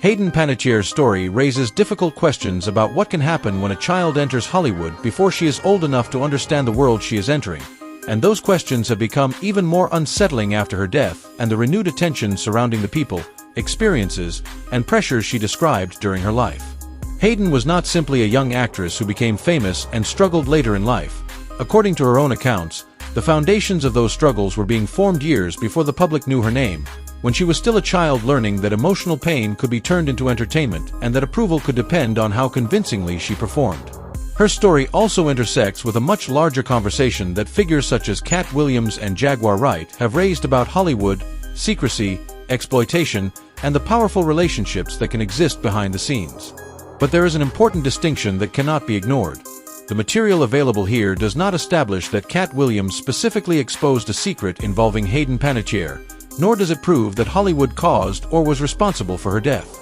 Hayden Panettiere's story raises difficult questions about what can happen when a child enters Hollywood before she is old enough to understand the world she is entering. And those questions have become even more unsettling after her death and the renewed attention surrounding the people, experiences, and pressures she described during her life. Hayden was not simply a young actress who became famous and struggled later in life. According to her own accounts, the foundations of those struggles were being formed years before the public knew her name, when she was still a child learning that emotional pain could be turned into entertainment and that approval could depend on how convincingly she performed. Her story also intersects with a much larger conversation that figures such as Katt Williams and Jaguar Wright have raised about Hollywood, secrecy, exploitation, and the powerful relationships that can exist behind the scenes. But there is an important distinction that cannot be ignored. The material available here does not establish that Katt Williams specifically exposed a secret involving Hayden Panettiere, nor does it prove that Hollywood caused or was responsible for her death.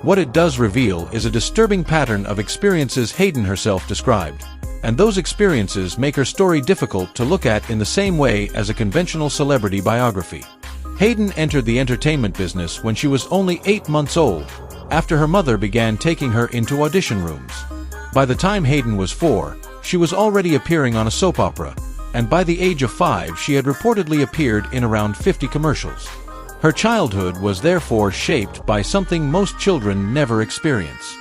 What it does reveal is a disturbing pattern of experiences Hayden herself described, and those experiences make her story difficult to look at in the same way as a conventional celebrity biography. Hayden entered the entertainment business when she was only 8 months old, after her mother began taking her into audition rooms. By the time Hayden was 4, she was already appearing on a soap opera, and by the age of 5 she had reportedly appeared in around 50 commercials. Her childhood was therefore shaped by something most children never experience.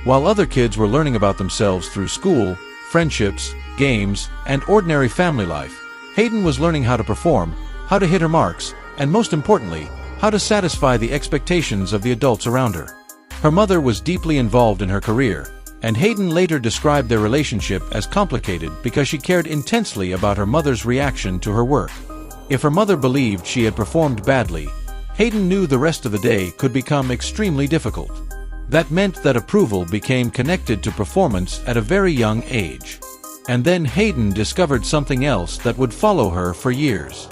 While other kids were learning about themselves through school, friendships, games, and ordinary family life, Hayden was learning how to perform, how to hit her marks, and most importantly, how to satisfy the expectations of the adults around her. Her mother was deeply involved in her career, and Hayden later described their relationship as complicated because she cared intensely about her mother's reaction to her work. If her mother believed she had performed badly, Hayden knew the rest of the day could become extremely difficult. That meant that approval became connected to performance at a very young age. And then Hayden discovered something else that would follow her for years.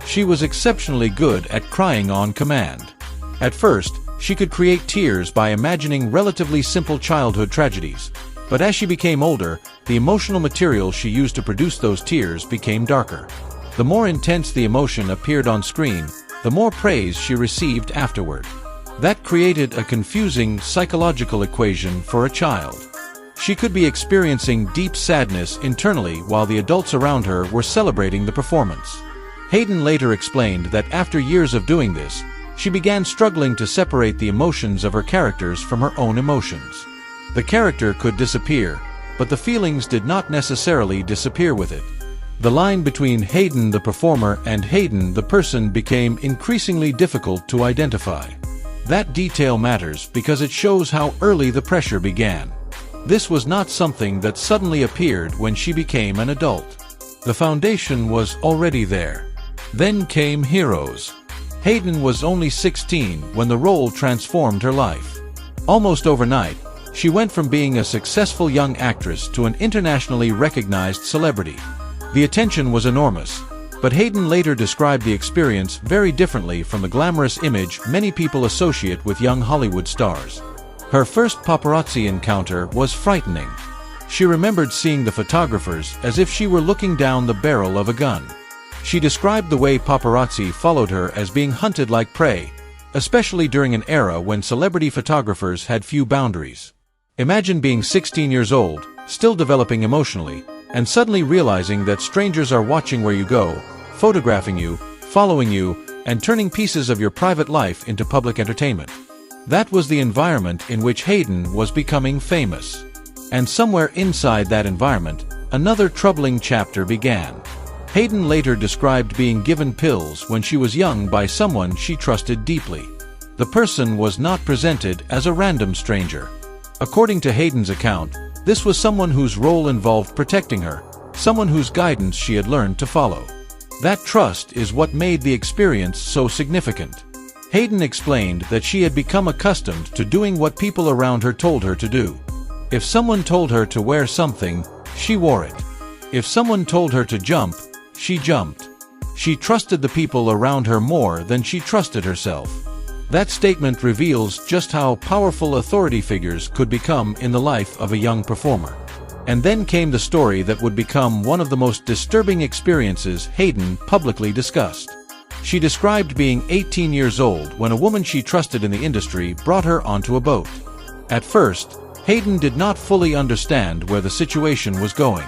She was exceptionally good at crying on command. At first, she could create tears by imagining relatively simple childhood tragedies. But as she became older, the emotional material she used to produce those tears became darker. The more intense the emotion appeared on screen, the more praise she received afterward. That created a confusing psychological equation for a child. She could be experiencing deep sadness internally while the adults around her were celebrating the performance. Hayden later explained that after years of doing this, she began struggling to separate the emotions of her characters from her own emotions. The character could disappear, but the feelings did not necessarily disappear with it. The line between Hayden the performer and Hayden the person became increasingly difficult to identify. That detail matters because it shows how early the pressure began. This was not something that suddenly appeared when she became an adult. The foundation was already there. Then came Heroes. Hayden was only 16 when the role transformed her life. Almost overnight, she went from being a successful young actress to an internationally recognized celebrity. The attention was enormous, but Hayden later described the experience very differently from the glamorous image many people associate with young Hollywood stars. Her first paparazzi encounter was frightening. She remembered seeing the photographers as if she were looking down the barrel of a gun. She described the way paparazzi followed her as being hunted like prey, especially during an era when celebrity photographers had few boundaries. Imagine being 16 years old, still developing emotionally, and suddenly realizing that strangers are watching where you go, photographing you, following you, and turning pieces of your private life into public entertainment. That was the environment in which Hayden was becoming famous. And somewhere inside that environment, another troubling chapter began. Hayden later described being given pills when she was young by someone she trusted deeply. The person was not presented as a random stranger. According to Hayden's account, this was someone whose role involved protecting her, someone whose guidance she had learned to follow. That trust is what made the experience so significant. Hayden explained that she had become accustomed to doing what people around her told her to do. If someone told her to wear something, she wore it. If someone told her to jump, she jumped. She trusted the people around her more than she trusted herself. That statement reveals just how powerful authority figures could become in the life of a young performer. And then came the story that would become one of the most disturbing experiences Hayden publicly discussed. She described being 18 years old when a woman she trusted in the industry brought her onto a boat. At first, Hayden did not fully understand where the situation was going.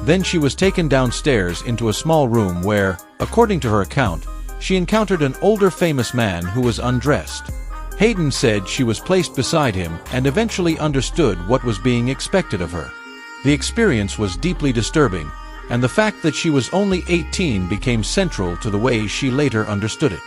Then she was taken downstairs into a small room where, according to her account, she encountered an older famous man who was undressed. Hayden said she was placed beside him and eventually understood what was being expected of her. The experience was deeply disturbing, and the fact that she was only 18 became central to the way she later understood it.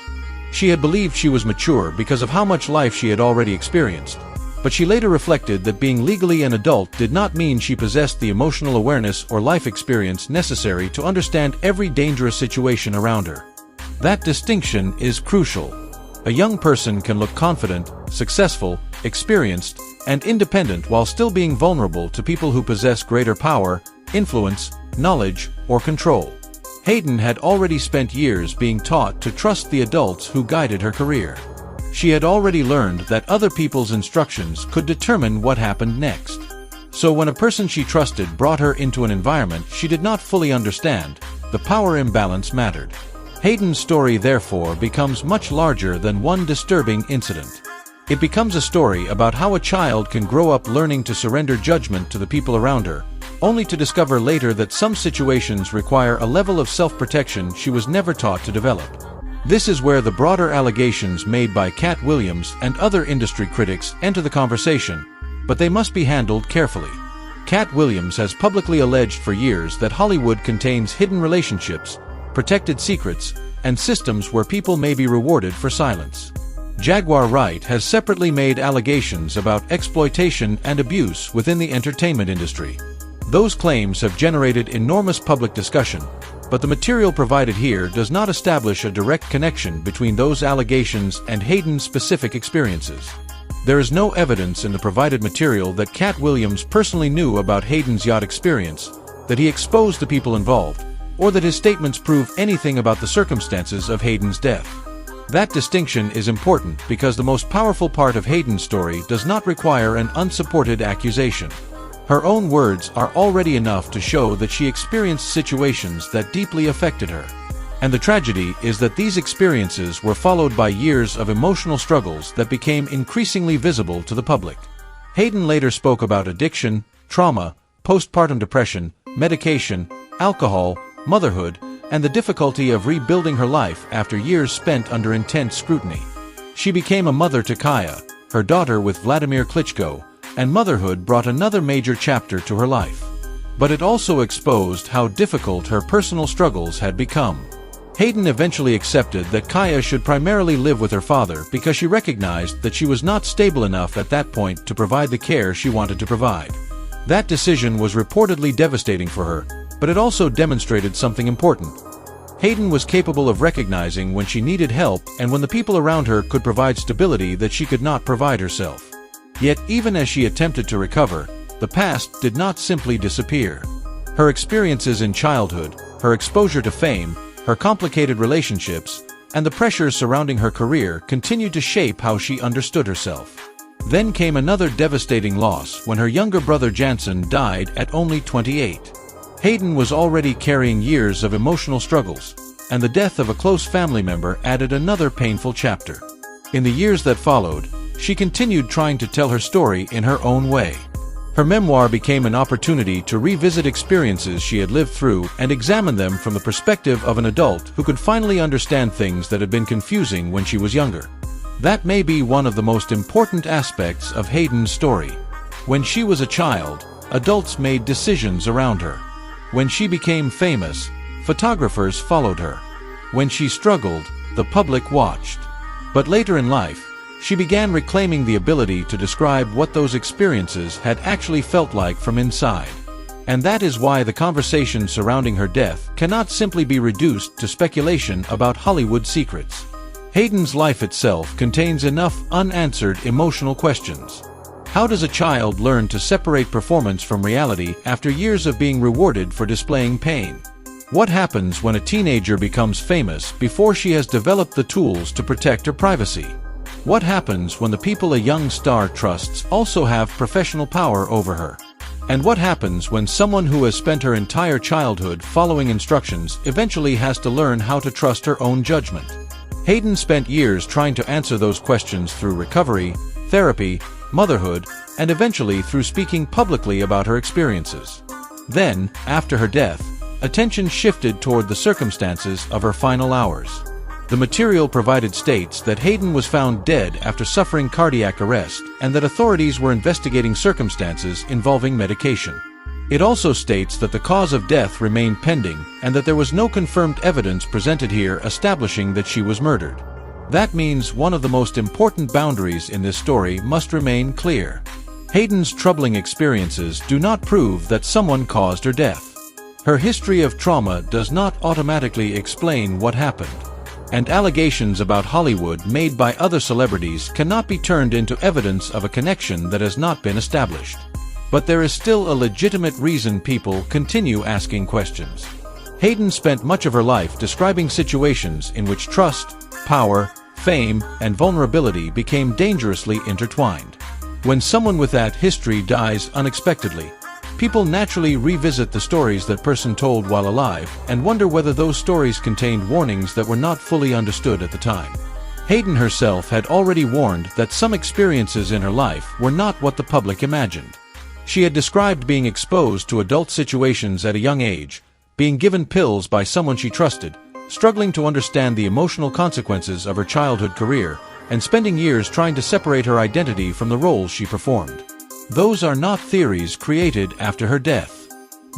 She had believed she was mature because of how much life she had already experienced, but she later reflected that being legally an adult did not mean she possessed the emotional awareness or life experience necessary to understand every dangerous situation around her. That distinction is crucial. A young person can look confident, successful, experienced, and independent while still being vulnerable to people who possess greater power, influence, knowledge, or control. Hayden had already spent years being taught to trust the adults who guided her career. She had already learned that other people's instructions could determine what happened next. So when a person she trusted brought her into an environment she did not fully understand, the power imbalance mattered. Hayden's story therefore becomes much larger than one disturbing incident. It becomes a story about how a child can grow up learning to surrender judgment to the people around her, only to discover later that some situations require a level of self-protection she was never taught to develop. This is where the broader allegations made by Katt Williams and other industry critics enter the conversation, but they must be handled carefully. Katt Williams has publicly alleged for years that Hollywood contains hidden relationships, protected secrets, and systems where people may be rewarded for silence. Jaguar Wright has separately made allegations about exploitation and abuse within the entertainment industry. Those claims have generated enormous public discussion, but the material provided here does not establish a direct connection between those allegations and Hayden's specific experiences. There is no evidence in the provided material that Katt Williams personally knew about Hayden's yacht experience, that he exposed the people involved, or that his statements prove anything about the circumstances of Hayden's death. That distinction is important because the most powerful part of Hayden's story does not require an unsupported accusation. Her own words are already enough to show that she experienced situations that deeply affected her. And the tragedy is that these experiences were followed by years of emotional struggles that became increasingly visible to the public. Hayden later spoke about addiction, trauma, postpartum depression, medication, alcohol, motherhood, and the difficulty of rebuilding her life after years spent under intense scrutiny. She became a mother to Kaya, her daughter with Vladimir Klitschko, and motherhood brought another major chapter to her life. But it also exposed how difficult her personal struggles had become. Hayden eventually accepted that Kaya should primarily live with her father because she recognized that she was not stable enough at that point to provide the care she wanted to provide. That decision was reportedly devastating for her, but it also demonstrated something important. Hayden was capable of recognizing when she needed help and when the people around her could provide stability that she could not provide herself. Yet even as she attempted to recover, the past did not simply disappear. Her experiences in childhood, her exposure to fame, her complicated relationships, and the pressures surrounding her career continued to shape how she understood herself. Then came another devastating loss when her younger brother Jansen died at only 28. Hayden was already carrying years of emotional struggles, and the death of a close family member added another painful chapter. In the years that followed, she continued trying to tell her story in her own way. Her memoir became an opportunity to revisit experiences she had lived through and examine them from the perspective of an adult who could finally understand things that had been confusing when she was younger. That may be one of the most important aspects of Hayden's story. When she was a child, adults made decisions around her. When she became famous, photographers followed her. When she struggled, the public watched. But later in life, she began reclaiming the ability to describe what those experiences had actually felt like from inside. And that is why the conversation surrounding her death cannot simply be reduced to speculation about Hollywood secrets. Hayden's life itself contains enough unanswered emotional questions. How does a child learn to separate performance from reality after years of being rewarded for displaying pain? What happens when a teenager becomes famous before she has developed the tools to protect her privacy? What happens when the people a young star trusts also have professional power over her? And what happens when someone who has spent her entire childhood following instructions eventually has to learn how to trust her own judgment? Hayden spent years trying to answer those questions through recovery, therapy, motherhood, and eventually through speaking publicly about her experiences. Then, after her death, attention shifted toward the circumstances of her final hours. The material provided states that Hayden was found dead after suffering cardiac arrest and that authorities were investigating circumstances involving medication. It also states that the cause of death remained pending and that there was no confirmed evidence presented here establishing that she was murdered. That means one of the most important boundaries in this story must remain clear. Hayden's troubling experiences do not prove that someone caused her death. Her history of trauma does not automatically explain what happened. And allegations about Hollywood made by other celebrities cannot be turned into evidence of a connection that has not been established. But there is still a legitimate reason people continue asking questions. Hayden spent much of her life describing situations in which trust, power, fame, and vulnerability became dangerously intertwined. When someone with that history dies unexpectedly, people naturally revisit the stories that person told while alive and wonder whether those stories contained warnings that were not fully understood at the time. Hayden herself had already warned that some experiences in her life were not what the public imagined. She had described being exposed to adult situations at a young age, being given pills by someone she trusted, struggling to understand the emotional consequences of her childhood career, and spending years trying to separate her identity from the roles she performed. Those are not theories created after her death.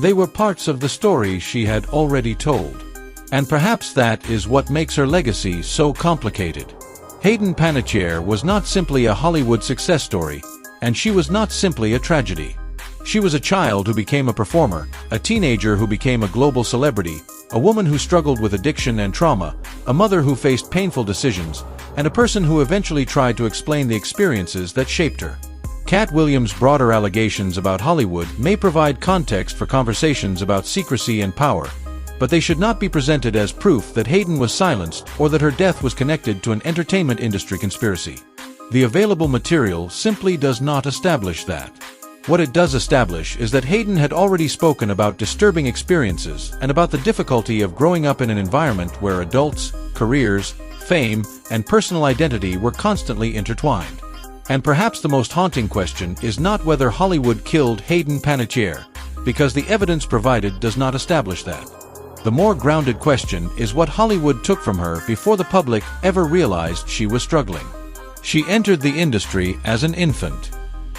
They were parts of the story she had already told. And perhaps that is what makes her legacy so complicated. Hayden Panettiere was not simply a Hollywood success story, and she was not simply a tragedy. She was a child who became a performer, a teenager who became a global celebrity, a woman who struggled with addiction and trauma, a mother who faced painful decisions, and a person who eventually tried to explain the experiences that shaped her. Katt Williams' broader allegations about Hollywood may provide context for conversations about secrecy and power, but they should not be presented as proof that Hayden was silenced or that her death was connected to an entertainment industry conspiracy. The available material simply does not establish that. What it does establish is that Hayden had already spoken about disturbing experiences and about the difficulty of growing up in an environment where adults, careers, fame, and personal identity were constantly intertwined. And perhaps the most haunting question is not whether Hollywood killed Hayden Panettiere, because the evidence provided does not establish that. The more grounded question is what Hollywood took from her before the public ever realized she was struggling. She entered the industry as an infant.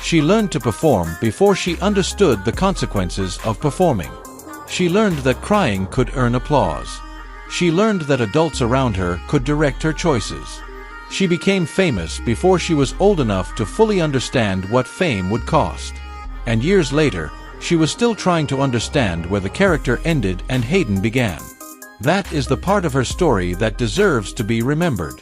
She learned to perform before she understood the consequences of performing. She learned that crying could earn applause. She learned that adults around her could direct her choices. She became famous before she was old enough to fully understand what fame would cost. And years later, she was still trying to understand where the character ended and Hayden began. That is the part of her story that deserves to be remembered.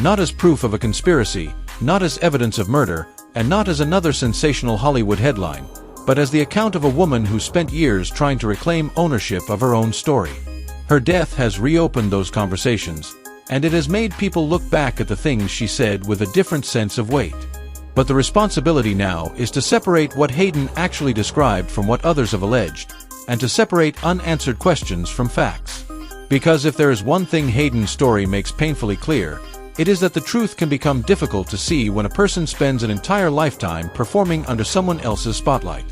Not as proof of a conspiracy, not as evidence of murder, and not as another sensational Hollywood headline, but as the account of a woman who spent years trying to reclaim ownership of her own story. Her death has reopened those conversations, and it has made people look back at the things she said with a different sense of weight. But the responsibility now is to separate what Hayden actually described from what others have alleged, and to separate unanswered questions from facts. Because if there is one thing Hayden's story makes painfully clear, it is that the truth can become difficult to see when a person spends an entire lifetime performing under someone else's spotlight.